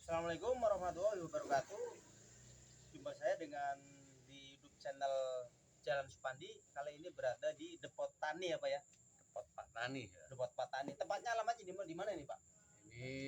Assalamualaikum warahmatullahi wabarakatuh. Jumpa saya dengan di YouTube channel Jalan Supandi. Kali ini berada di Depot Tani ya Pak ya. Depot Pak Tani ya. Depot Pak Tani. Tempatnya alamatnya di mana ini Pak? Ini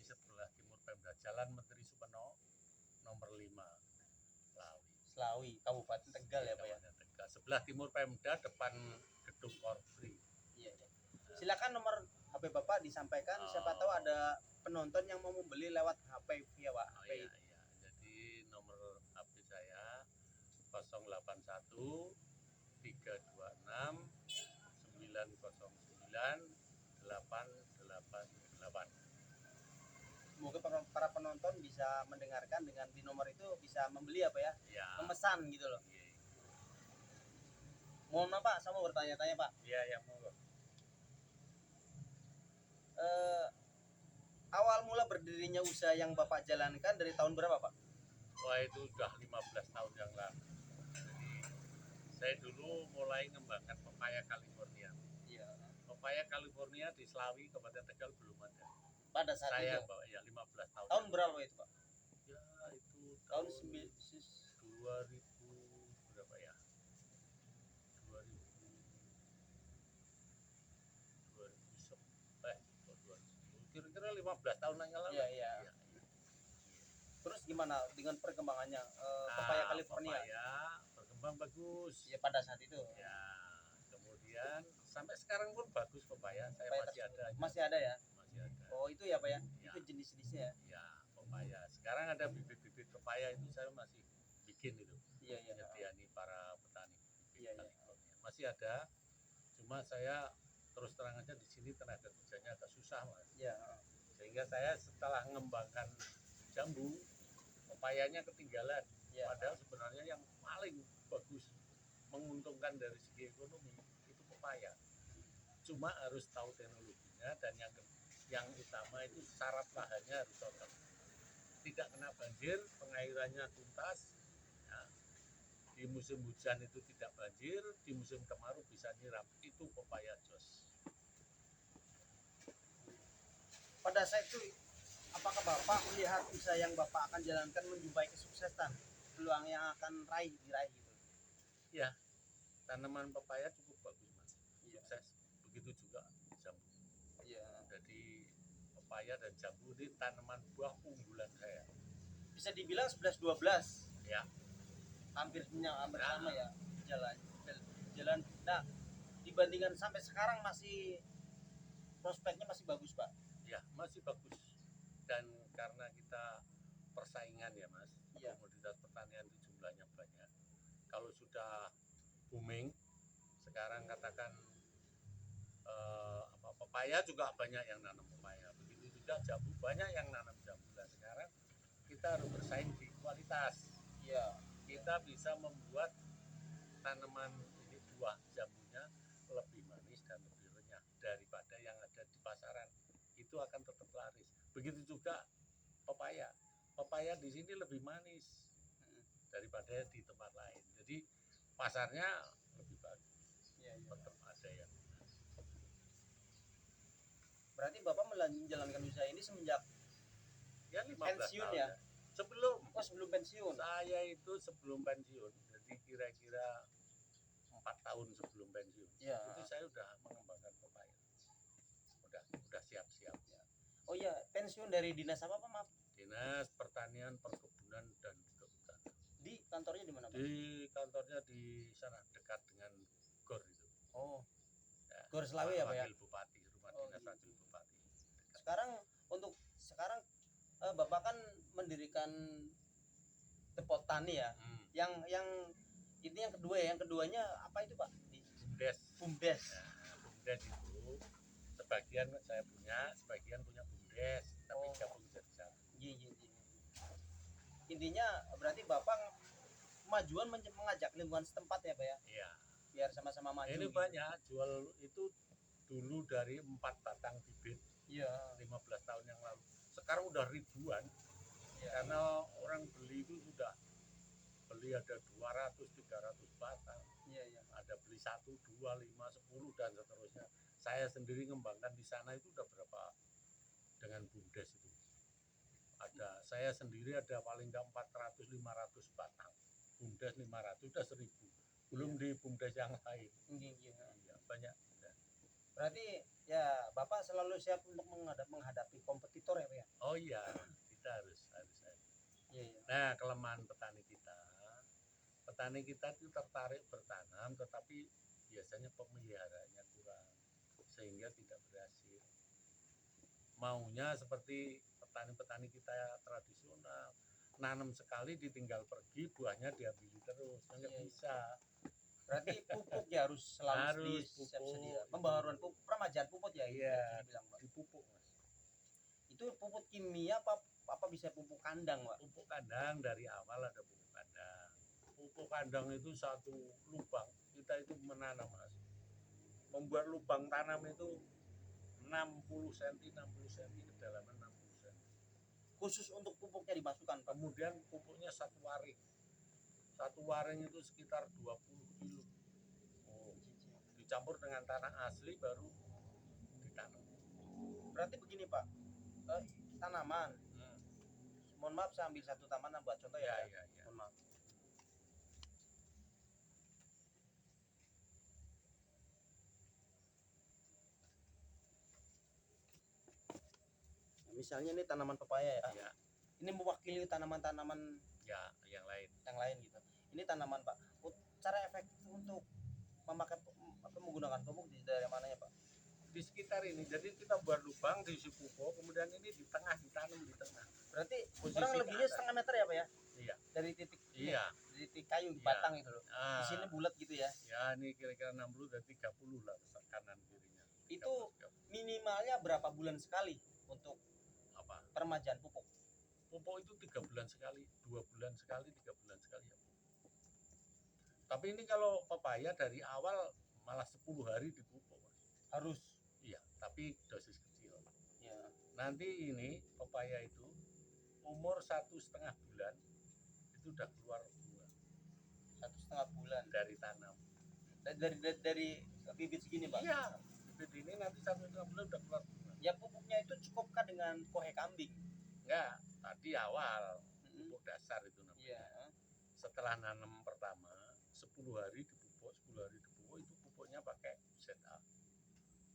sebelah timur Pemda, Jalan Menteri Supeno nomor 5 Lawi. Selawi, Kabupaten Tegal ya Pak ya. Tegal. Sebelah timur Pemda, depan gedung Korpri. Iya, iya. Silakan nomor HP Bapak disampaikan. Siapa tahu ada penonton yang mau membeli lewat HP ya Pak. Oh iya, iya. Jadi nomor HP saya 081 326 909 888. Semoga para penonton bisa mendengarkan dengan di nomor itu bisa membeli apa ya? Ya. Memesan gitu loh. Iya. Mohon maaf Pak, saya mau bertanya-tanya Pak. Iya, yang monggo. Awal mula berdirinya usaha yang Bapak jalankan dari tahun berapa Pak? Wah, itu udah 15 tahun yang lalu. Jadi saya dulu mulai mengembangkan pepaya California. Iya. Pepaya California di Selawi, Kabupaten Tegal belum ada. Pada saat Saya itu. bawa ya 15 tahun. Tahun berapa itu Pak? Ya itu Tahun 2000 berapa ya? 2000 kira-kira 15 tahun yang lalu. Iya, iya. Ya. Terus gimana dengan perkembangannya pepaya California? Pepaya berkembang bagus. Ya pada saat itu. Ya, kemudian sampai sekarang pun bagus pepaya. Saya Pepaya masih ada. Masih ada ya? Masih ada. Oh itu ya Pak ya? Ya. Itu jenis-jenisnya ya? Ya, pepaya. Sekarang ada bibit-bibit pepaya itu saya masih bikin itu. Iya, iya. Nyediani para petani bibit Iya, iya. California. Masih ada. Cuma saya terus terang aja di sini tenaga kerjanya agak susah, Mas. Iya. Sehingga saya setelah mengembangkan jambu, pepayanya ketinggalan. Ya. Padahal sebenarnya yang paling bagus menguntungkan dari segi ekonomi itu pepaya. Cuma harus tahu teknologinya, dan yang utama itu syarat lahannya harus cocok. Tidak kena banjir, pengairannya tuntas. Nah, di musim hujan itu tidak banjir, di musim kemarau bisa nyiram. Itu pepaya jos. Pada saat itu apakah Bapak melihat usaha yang Bapak akan jalankan menjumpai kesuksesan, peluang yang akan diraih gitu? Ya, tanaman pepaya cukup bagus, Mas. Iya. Sukses. Begitu juga jambu. Iya. Jadi pepaya dan jambu ini tanaman buah unggulan saya. Bisa dibilang 11-12. Ya. Hampir sama ya jalan. Nah, dibandingkan sampai sekarang masih prospeknya masih bagus Pak. Ya, masih bagus. Dan karena kita persaingan ya Mas, ya. Komoditas pertanian itu jumlahnya banyak. Kalau sudah booming, sekarang katakan pepaya juga banyak yang nanam pepaya. Begitu juga jambu, banyak yang nanam jambu. Nah, sekarang kita harus bersaing di kualitas. Iya. Kita bisa membuat tanaman ini buah jambunya lebih manis dan lebih renyah daripada yang ada di pasaran. Itu akan tetap laris. Begitu juga pepaya. Pepaya di sini lebih manis daripada di tempat lain. Jadi pasarnya lebih bagus. Ya, ya. Tetap ada yang. Berarti Bapak menjalankan usaha ini semenjak Ya 15 pensiun tahun ya? Sebelum pensiun. Saya itu sebelum pensiun. Jadi kira-kira 4 tahun sebelum pensiun. Ya. Itu saya udah mengembangkan pepaya. Udah siap-siap. Ya. Oh iya, pensiun dari dinas apa Pak? Maaf. Dinas Pertanian, Perkebunan dan Kehutanan. Di kantornya di mana Pak? Di kantornya di sana dekat dengan GOR itu. Oh. Ya, GOR Selawi ya Pak ya? Wakil Bupati, rumah dinas Wakil Bupati. Dekat. Sekarang Bapak kan mendirikan Depot Tani ya. Yang ini yang kedua ya. Yang keduanya apa itu Pak? BUMDes. BUMDes. Nah, BUMDes itu sebagian saya punya, sebagian punya BUMDes, tapi gabung jadi satu. Iya. Intinya berarti Bapak kemajuan mengajak lingkungan setempat ya Pak ya? Iya. Biar sama-sama maju. Ini gitu. Banyak jual itu dulu dari 4 batang bibit. Iya. 15 tahun yang lalu. Sekarang udah ribuan. Ya. Karena orang beli itu sudah beli ada 200-300 batang. Iya. Ada beli 1, 2, 5, 10 dan seterusnya. Saya sendiri ngembangkan di sana itu udah berapa dengan BUMDes itu. saya sendiri ada paling nggak 400-500 batang. Bumdes 500 udah 1000. Belum di bumdes yang lain. Iya. Iya, banyak. Berarti ya Bapak selalu siap untuk menghadapi kompetitor ya Pak ya? Oh iya, kita harus. Iya. Nah, kelemahan petani kita itu tertarik bertanam, tetapi biasanya pemeliharaannya kurang, sehingga tidak berhasil. Maunya seperti petani-petani kita tradisional, nanam sekali ditinggal pergi, buahnya diambil terus, nggak Iya. bisa. Berarti pupuk ya harus selalu Harus siap pupuk. sedia. Pembaharuan pupuk, peremajaan pupuk ya. Iya, Bilang Pak. dipupuk mas. Itu pupuk kimia apa bisa pupuk kandang Pak? Pupuk kandang dari awal ada pupuk kandang. Pupuk kandang itu satu lubang kita itu menanam mas. Membuat lubang tanam itu 60 cm, 60 cm, kedalaman 60 cm. Khusus untuk pupuknya dimasukkan Pak. Kemudian pupuknya satu waring. Satu waring itu sekitar 20 kilo. Dicampur dengan tanah asli baru ditanam. Berarti begini Pak, tanaman. Mohon maaf saya ambil satu tanaman buat contoh ya. Iya. Mohon maaf. Misalnya ini tanaman pepaya ya. Iya. Ini mewakili tanaman-tanaman Ya, yang lain. yang lain gitu. Ini tanaman Pak. Cara efektif untuk menggunakan pupuk di daerah mananya Pak? Di sekitar ini, jadi kita buat lubang diisi pupuk, kemudian ini di tengah ditanam di tengah. Berarti Posisi kurang lebihnya ke atas. setengah meter ya Pak ya? Iya. Dari titik Iya. dari titik kayu Iya. batang itu loh. Ah, Di sini bulat gitu ya. ya ini kira-kira 60 dan 30 lah kanan kirinya. Itu 30. minimalnya berapa bulan sekali untuk Apa? peremajaan pupuk? Pupuk itu 3 bulan sekali, 2 bulan sekali, 3 bulan sekali ya. Tapi ini kalau pepaya dari awal malah 10 hari dipupuk. Harus. Iya, tapi dosis kecil. Ya. Nanti ini pepaya itu umur 1,5 bulan itu udah keluar bunga 1,5 bulan dari tanam. dari bibit segini Pak? Iya, bibit ini nanti 1,5 bulan udah keluar bunga. Ya pupuknya itu cukupkah dengan kohe kambing? Enggak, tadi awal pupuk dasar itu namanya. Iya. Setelah nanam pertama 10 hari dipupuk, 10 hari dipupuk, itu pupuknya pakai ZA.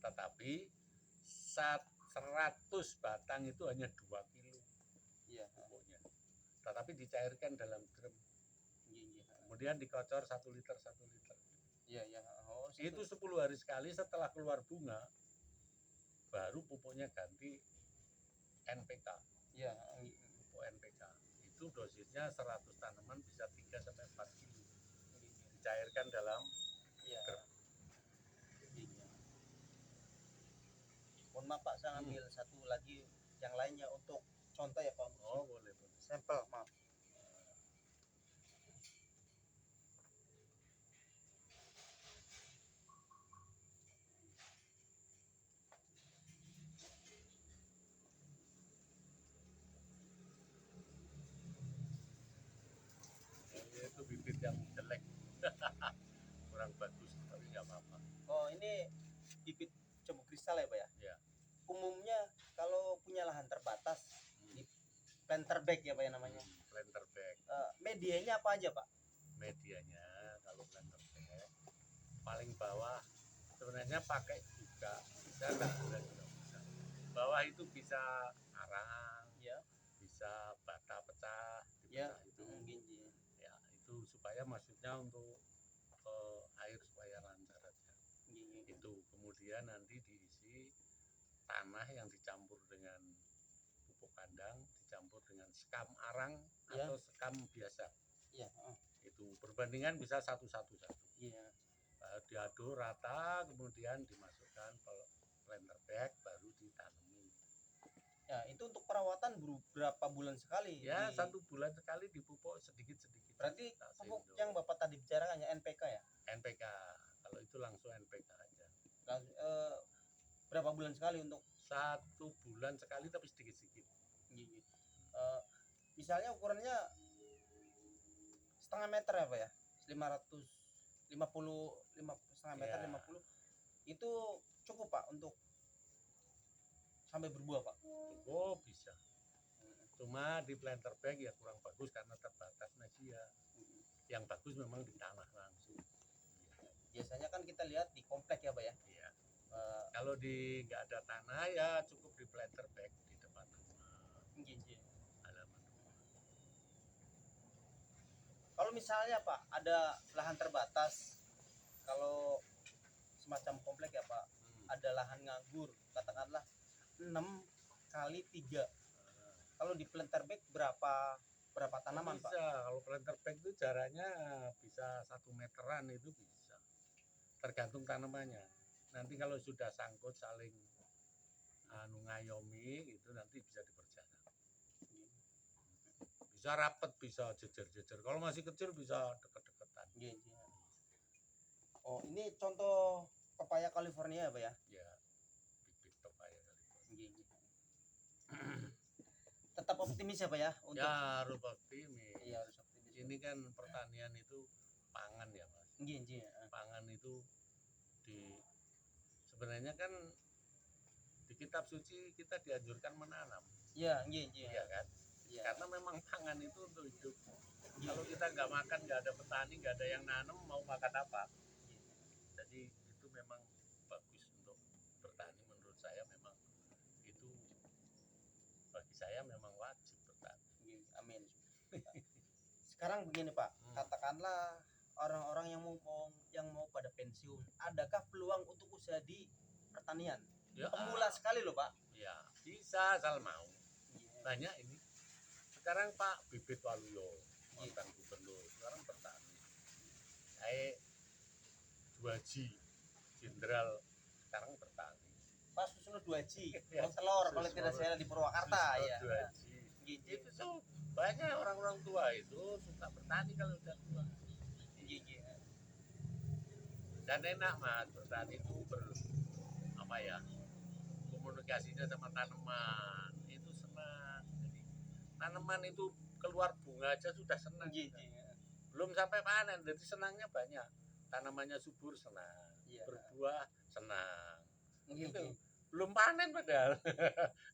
Tetapi 100 batang itu hanya 2 kilo Iya. pupuknya. Tetapi dicairkan dalam drum. Iya. Kemudian dikocor 1 liter 1 liter. Iya. Oh, Itu 10 hari sekali setelah keluar bunga baru pupuknya ganti NPK. Iya. Pupuk NPK. Itu dosisnya 100 tanaman bisa 3 sampai 4 kilo. Dicairkan dalam Iya. drum. Iya. Mohon maaf Pak, saya ambil satu lagi yang lainnya untuk contoh ya Pak. Oh, boleh. Sampel, maaf. Itu bibit yang jelek. Kurang bagus, tapi nggak apa-apa. Oh, ini bibit jambu kristal ya Pak ya? Iya. Umumnya kalau punya lahan terbatas di planter bag ya Pak ya namanya. Planter bag. Medianya apa aja Pak? Medianya kalau planter bag paling bawah sebenarnya pakai juga bisa, nggak bisa. Bawah itu bisa arang, Ya. bisa bata pecah, Ya. dipecah itu. Gini. Ya itu supaya maksudnya untuk air supaya lancar aja. Gini. Itu kemudian nanti diisi tanah yang dicampur dengan pupuk kandang, dicampur dengan sekam arang Ya. atau sekam biasa. Iya. Itu perbandingan bisa 1:1. Iya. Diaduk rata, kemudian dimasukkan ke planter bag, baru ditanami. Ya, itu untuk perawatan berapa bulan sekali? Ya, 1 bulan sekali dipupuk sedikit-sedikit. Berarti Tak pupuk sendok. yang Bapak tadi bicarakan ya NPK ya? NPK, kalau itu langsung NPK aja. Berapa bulan sekali untuk 1 bulan sekali tapi sedikit-sedikit. gigi? Misalnya ukurannya setengah meter ya Pak ya? setengah meter, Ya. 50 itu cukup Pak untuk sampai berbuah Pak? Oh bisa. Cuma di planter bag ya kurang bagus karena terbatas media. Yang bagus memang di tanah langsung. Biasanya kan kita lihat di komplek ya Pak ya. Iya. Eh, Kalau di nggak ada tanah ya cukup di planter bag di depan rumah, nggih, nggih. halaman rumah. Kalau misalnya Pak ada lahan terbatas, kalau semacam komplek ya Pak, ada lahan nganggur, katakanlah 6 kali 3. Nah, Kalau di planter bag berapa tanaman bisa. Pak? Kalau planter bag itu jaraknya bisa 1 meteran itu bisa. Tergantung tanamannya. Nanti kalau sudah sangkut saling ngayomi itu nanti bisa diperjarak. Bisa rapet, bisa jejer-jejer. Kalau masih kecil bisa deket-deketan. Nggih, nggih. Oh, ini contoh pepaya California ya Pak ya? Ya, bibit pepaya kali. Nggih, nggih. Tetap optimis ya Pak ya untuk Ya harus optimis. iya harus optimis. Ini kan pertanian itu pangan ya Mas. Nggih, nggih. Pangan itu sebenarnya kan di kitab suci kita dianjurkan menanam. Iya, nggih, nggih. Iya kan? Iya. Karena memang pangan itu untuk hidup. Kalau kita nggak makan, nggak ada petani, nggak ada yang nanam, mau makan apa? Jadi itu memang bagus untuk bertani. Menurut saya memang itu bagi saya memang wajib bertani. Nggih, amin. Sekarang begini Pak, katakanlah orang-orang yang mau pada pensiun, adakah peluang untuk usaha di pertanian? Ya, Pemula sekali loh Pak. ya bisa asal mau. Iya. Banyak ini. Sekarang Pak Bibit Waluyo, mantan gubernur, sekarang bertani. Saya 2G Jenderal sekarang bertani. Pak Susno 2G, Ya, telur kalau Susno- tidak salah di Purwakarta Susno ya. 2G. Nggih, nggih. Itu tuh banyak orang-orang tua itu suka bertani kalau udah tua. Nggih, nggih. Dan enak Mas, bertani itu apa ya, komunikasinya sama tanaman itu senang. Jadi tanaman itu keluar bunga aja sudah senang. Nggih, nggih. Belum sampai panen, jadi senangnya banyak. Tanamannya subur senang, Iya. berbuah senang. Nggih, Itu nggih. belum panen padahal.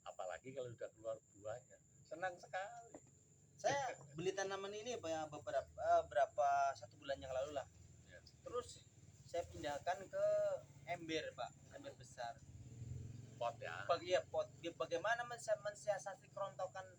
Apalagi kalau udah keluar buahnya, senang sekali. Saya beli tanaman ini Pak ya berapa 1 bulan yang lalu lah. Ya. Terus saya pindahkan ke ember Pak, ember besar. Pot ya. Bagaimana mensiasati kerontokan